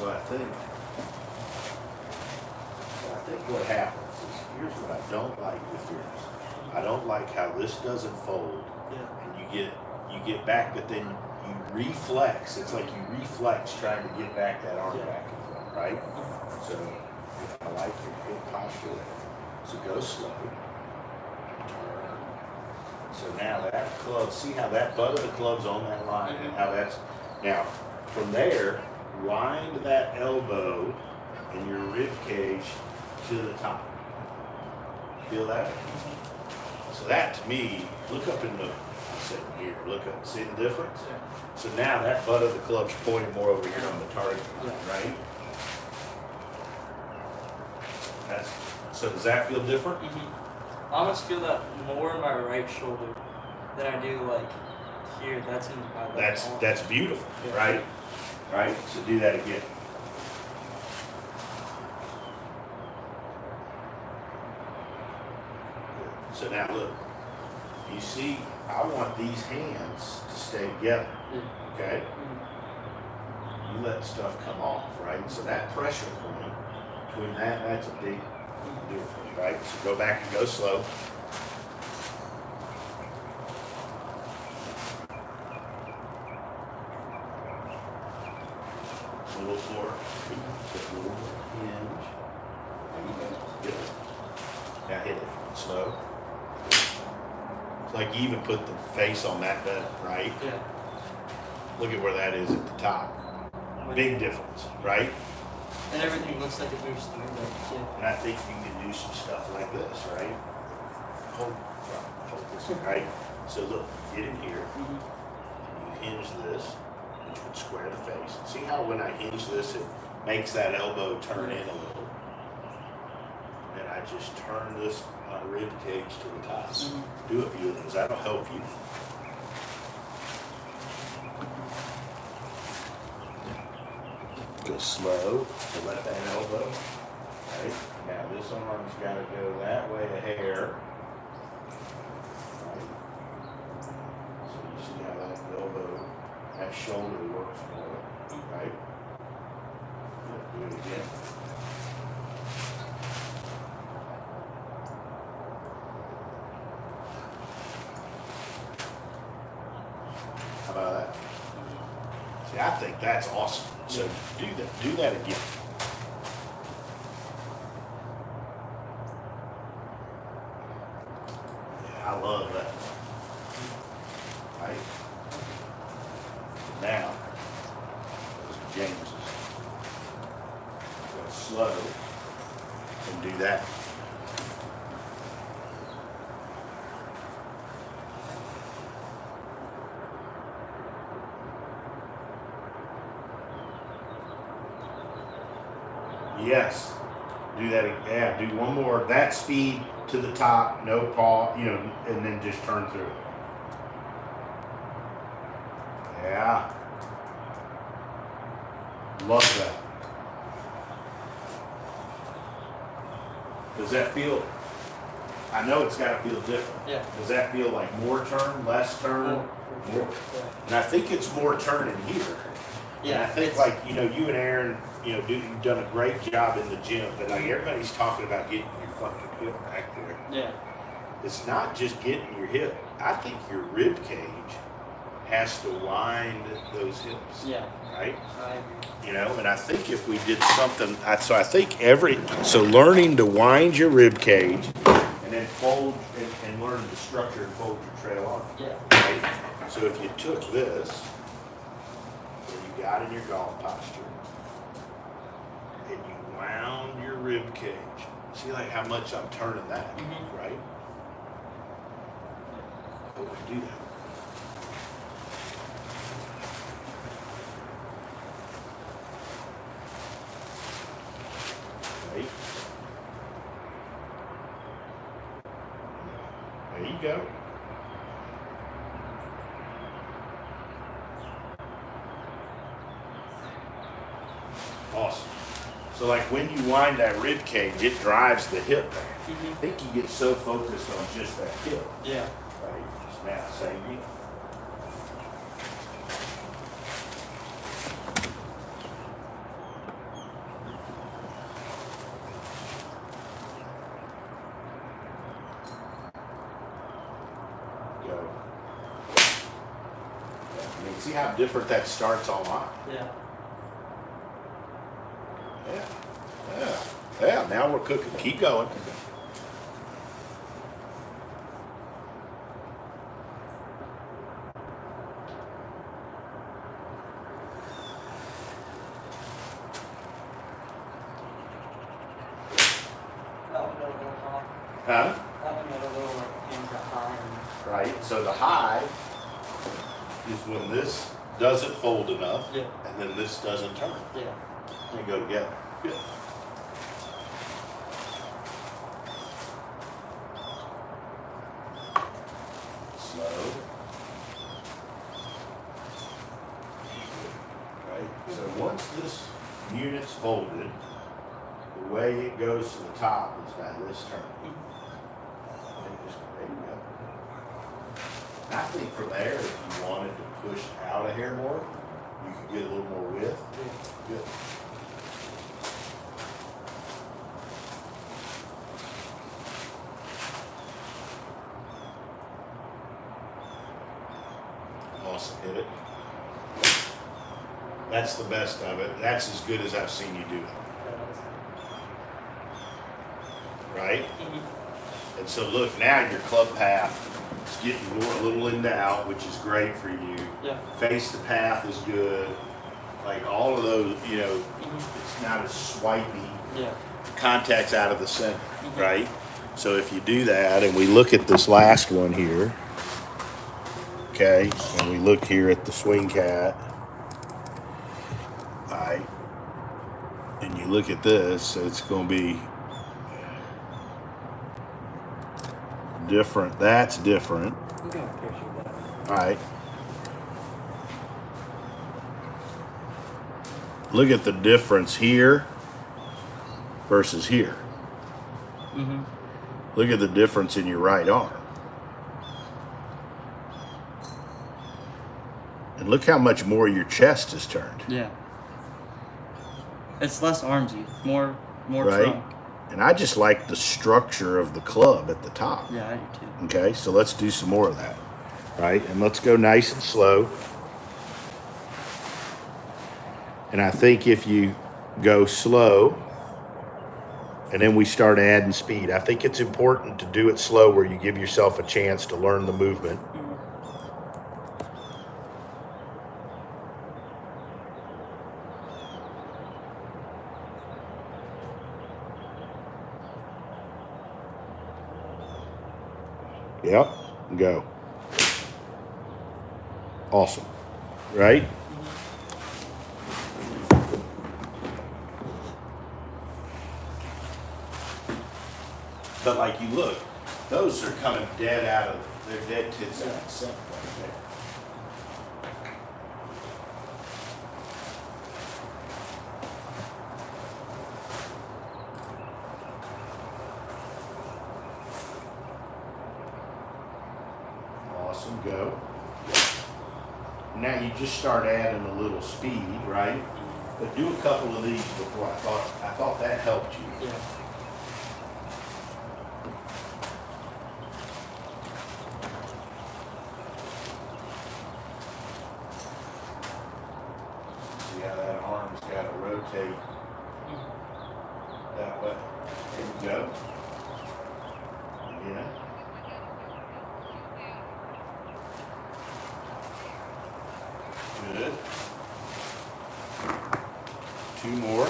So I think what happens is, here's what I don't like with yours. I don't like how this doesn't fold, and you get back, but then you reflex. It's like you reflex trying to get back that arm back in front, right? So I like your hip posture there. So go slow. Turn. So now that club, see how that butt of the club's on that line, and how that's now from there. Wind that elbow and your rib cage to the top. Feel that? So that to me, look up in the, I said here, look up, see the difference? So now that butt of the club's pointing more over here on the target line, right? So does that feel different? I almost feel that more in my right shoulder than I do like here. That's in my left arm. That's beautiful, right? Right? So do that again. So now look, you see, I want these hands to stay together, okay? You let stuff come off, right? So that pressure point between that and that's a big deal for you, right? So go back and go slow. A little floor, a little hinge. Good. Now hit it slow. It's like you even put the face on that bed, right? Yeah. Look at where that is at the top. Big difference, right? And everything looks like it moves through there. And I think you can do some stuff like this, right? Hold this, right? So look, get in here, and you hinge this, which would square the face. See how when I hinge this, it makes that elbow turn in a little. And I just turn this rib cage to the top. Do a few of those. That'll help you. Go slow to let that elbow. Right? Now this arm's got to go that way a hair. Right? So you see how that elbow, that shoulder works more. Right? Do it again. How about that? See, I think that's awesome. So do that again. Yeah, I love that. Right? Now, those are James's. Go slow and do that. Yes. Do that. Yeah. Do one more. That speed to the top. No paw. You know, and then just turn through. Yeah. Love that. Does that feel? I know it's got to feel different. Yeah. Does that feel like more turn, less turn? More. And I think it's more turn in here. Yeah. And I think like, you know, you and Aaron, you know, you've done a great job in the gym, but like everybody's talking about getting your fucking hip back there. Yeah. It's not just getting your hip. I think your rib cage has to wind those hips. Yeah. Right? I agree. You know, and I think if we did something, so I think so learning to wind your rib cage and then fold and learn to structure and fold your trail arm. Yeah. Right? So if you took this, and you got in your golf posture, and you wound your rib cage, see like how much I'm turning that, right? Oh, I do that. Right? There you go. Awesome. So like when you wind that rib cage, it drives the hip back. I think you get so focused on just that hip. Yeah. Right? Just now, same thing. See how different that starts on mine? Yeah. Yeah, now we're cooking. Keep going. Huh? Right, so the high is when this doesn't fold enough, Yeah. and then this doesn't turn. Yeah. They go together. Good. Slow. Right, so once this unit's folded, the way it goes to the top is by this turn. There you go. I think from there, if you wanted to push out a hair more, you could get a little more width. Good. Awesome. Hit it. That's the best of it. That's as good as I've seen you do it. Right? And so look, now your club path is getting more, a little into out, which is great for you. Yeah. Face to path is good. Like all of those, you know, it's not as swipey. Yeah. Contact's out of the center, right? So if you do that, and we look at this last one here, okay, and we look here at the swing cat, all right, and you look at this, so it's going to be different. That's different. I'm gonna picture that. All right. Look at the difference here versus here. Mm-hmm. Look at the difference in your right arm. And look how much more your chest is turned. Yeah. It's less armsy, more Right? trunk. And I just like the structure of the club at the top. Yeah, I do too. Okay, so let's do some more of that. Right? And let's go nice and slow. And I think if you go slow and then we start adding speed, I think it's important to do it slow where you give yourself a chance to learn the movement. Yep, go. Awesome, right? But like you look, those are coming dead out of, they're dead tits out of sync right there. Awesome, go. Now you just start adding a little speed, right? But do a couple of these before. I thought that helped you. Yeah. See how that arm's got to rotate that way. There we go. Again. Good. Two more.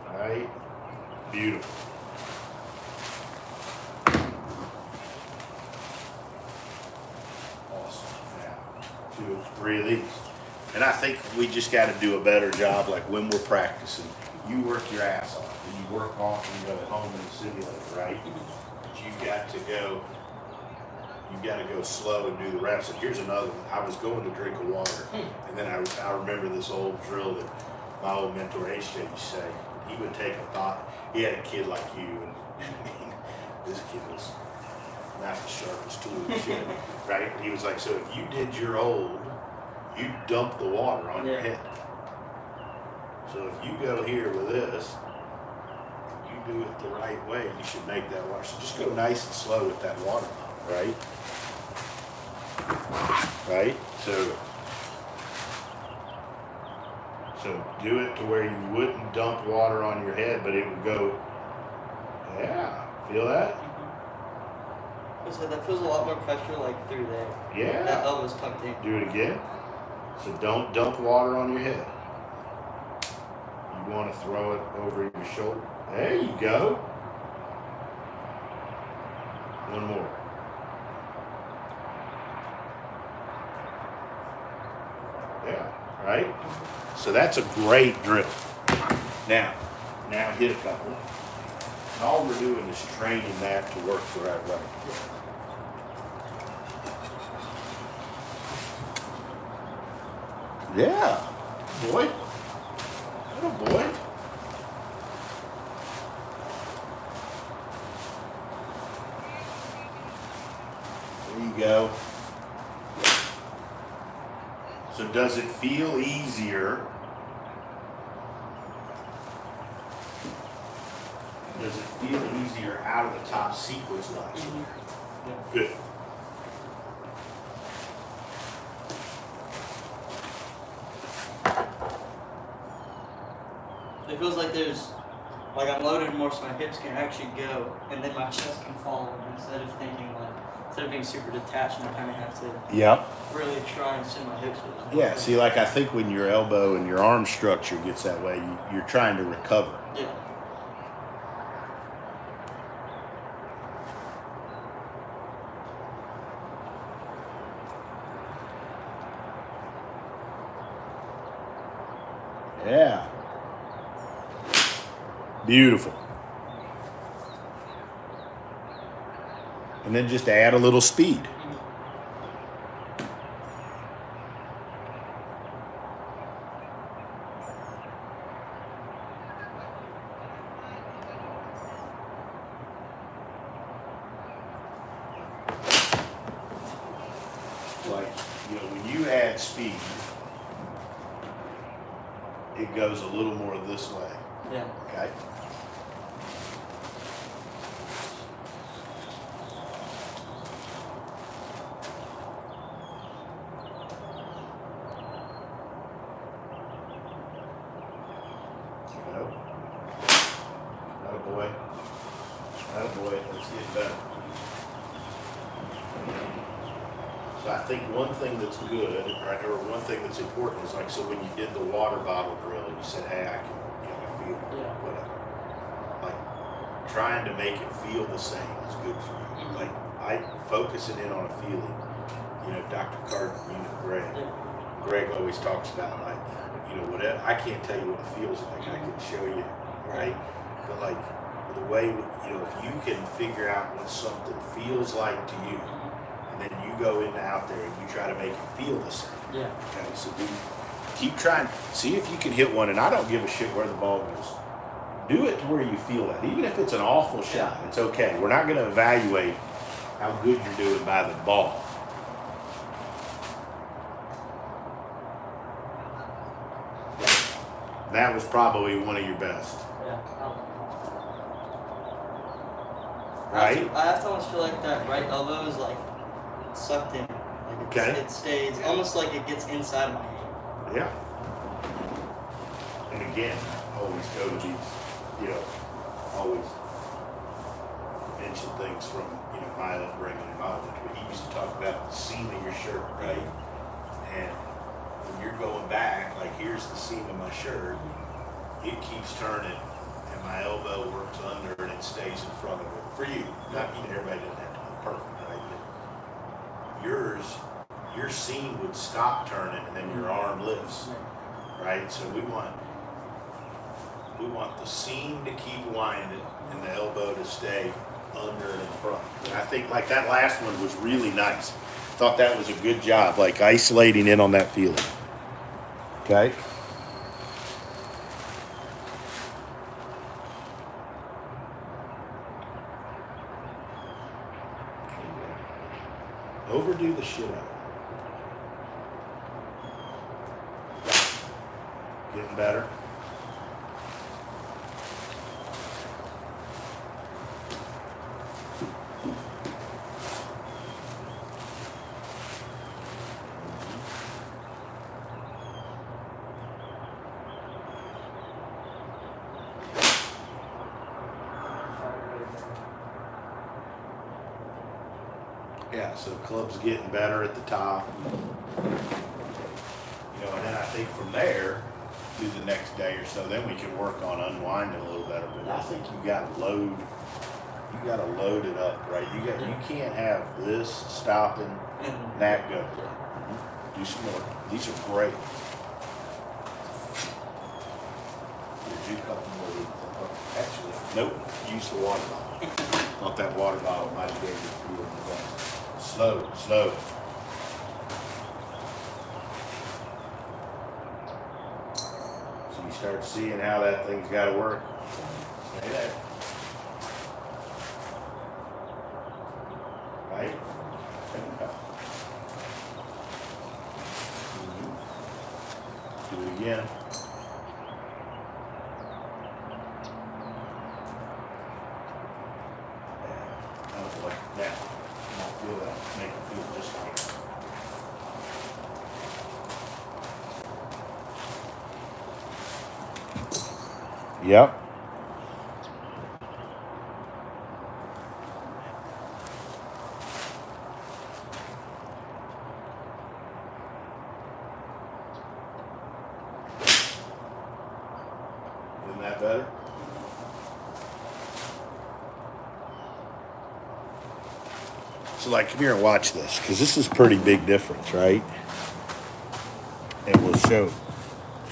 All right. Beautiful. Awesome. Now, 2 or 3 of these. And I think we just got to do a better job, like when we're practicing. You work your ass off, and you work off and you go home in the simulator, right? But you've got to go slow and do the reps. And here's another one. I was going to drink of water, and then I remember this old drill that my old mentor HJ used to say. He would take a thought. He had a kid like you, and this kid was not the sharpest tool in the shed, right? He was like, so if you did your old, you dump the water on your head. So if you go here with this, you do it the right way, you should make that water. So just go nice and slow with that water bottle, right? Right? So do it to where you wouldn't dump water on your head, but it would go, yeah, feel that? So that feels a lot more pressure like through there. Yeah. That elbow's tucked in. Do it again. So don't dump water on your head. You want to throw it over your shoulder. There you go. One more. Yeah, right? So that's a great drill. Now hit a couple. And all we're doing is training that to work the right way. Yeah, boy. Oh boy. There you go. So does it feel easier? Does it feel easier out of the top sequence wise? Yeah. Good. It feels like I'm loaded more so my hips can actually go and then my chest can follow instead of being super detached and I kind of have to really try and send my hips with it. Yeah, see, like I think when your elbow and your arm structure gets that way, you're trying to recover. Yeah. Yeah. Beautiful. And then just add a little speed. Like, when you add speed, it goes a little more this way. Yeah. Okay? Attaboy. Attaboy. Let's get better. So I think one thing that's good, right, or one thing that's important is like, so when you did the water bottle drill, you said, hey, I can feel whatever. Like, trying to make it feel the same is good for you. Like, focusing in on a feeling. Dr. Carter, Greg always talks about, like, whatever. I can't tell you what it feels like. I can show you, right? But like, the way, if you can figure out what something feels like to you, and then you go out there and you try to make it feel the same. Yeah. Okay, so keep trying. See if you can hit one, and I don't give a shit where the ball goes. Do it to where you feel that. Even if it's an awful shot, it's okay. We're not going to evaluate how good you're doing by the ball. That was probably one of your best. Yeah. Right? I have to almost feel like that right elbow is like sucked in. Like it stays almost like it gets inside of my hand. Yeah. And again, always go to these, always mention things from, my upbringing and Miles. He used to talk about the seam of your shirt, right? And when you're going back, like here's the seam of my shirt, it keeps turning and my elbow works under and it stays in front of it. For you, not everybody doesn't have to be perfect, right? But your seam would stop turning and then your arm lifts, right? So we want the seam to keep winding and the elbow to stay under and in front. And I think like that last one was really nice. Thought that was a good job, like isolating in on that feeling. Okay. Overdo the shit out of it. Getting better. Yeah, so the club's getting better at the top. You know, and then I think from there, through the next day or so, then we can work on unwinding a little better. But I think you got to load it up, right? You can't have this stopping and that go. Do some more. These are great. Do a couple more. Actually, nope. Use the water bottle. Thought that water bottle might have gave you a few of the slow, slow. So you start seeing how that thing's got to work. Stay there. Right? Do it again. Oh boy, now, I don't feel that. Make it feel just like it. Yep. Isn't that better? So like, come here and watch this, because this is a pretty big difference, right? And we'll show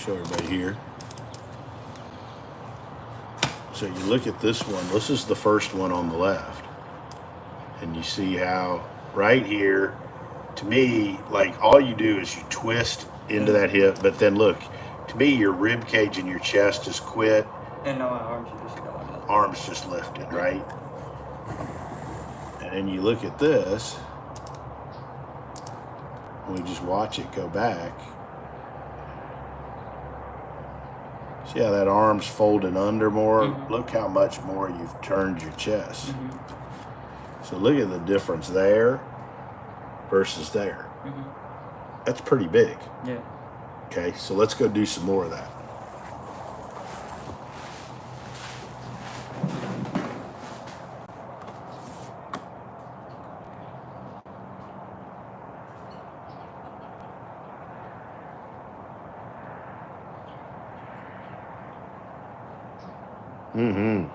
everybody here. So you look at this one, this is the first one on the left. And you see how right here, to me, like all you do is you twist into that hip, but then look, to me, your rib cage and your chest is quit. And now my arms are just going up. Arms just lifted, right? And then you look at this, and we just watch it go back. See how that arm's folded under more? Mm-hmm. Look how much more you've turned your chest. Mm-hmm. So look at the difference there versus there. Mm-hmm. That's pretty big. Yeah. Okay, so let's go do some more of that. Mm-hmm.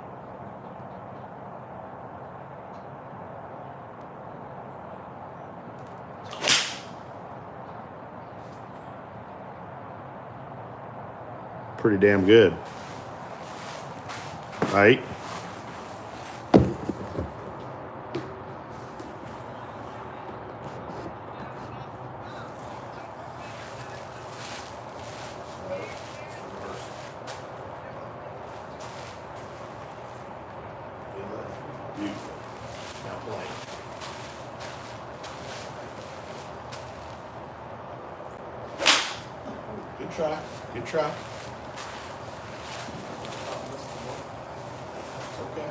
Pretty damn good. Right? Beautiful. Now play. Good try. Good try. Okay.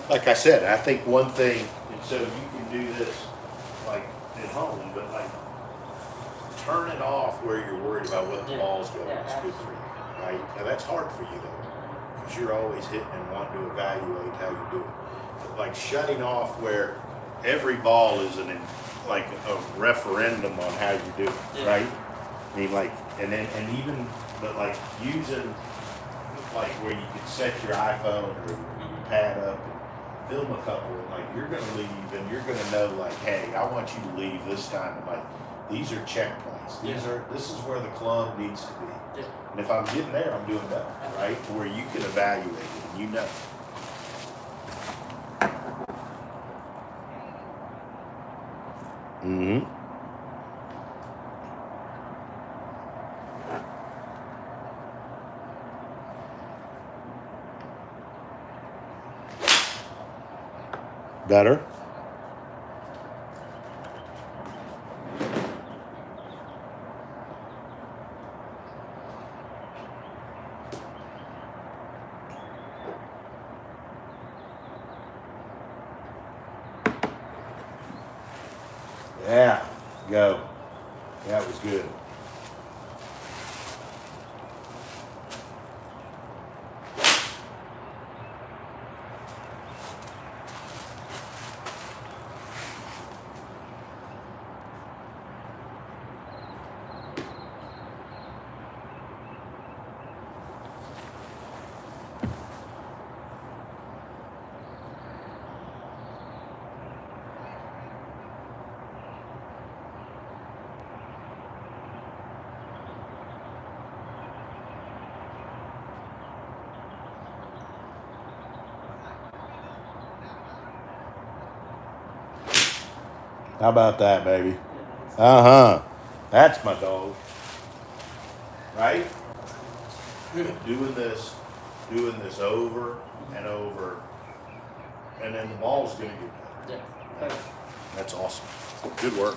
Like I said, I think one thing, and so you can do this like at home, but like turn it off where you're worried about what the ball's going. It's good for you, right? Now that's hard for you though, because you're always hitting and wanting to evaluate how you do it. But like shutting off where every ball is like a referendum on how you do it, right? I mean, like, and even, but like using like where you can set your iPhone or your pad up and film a couple, and like you're gonna leave and you're gonna know like, hey, I want you to leave this time. And like, these are checkpoints. This is where the club needs to be. And if I'm getting there, I'm doing better, right? To where you can evaluate it and you know. Mm-hmm. Better. Yeah, go. That was good. How about that, baby? Uh-huh. That's my dog. Right? Doing this over and over. And then the ball's gonna get better. Yeah. That's awesome. Good work.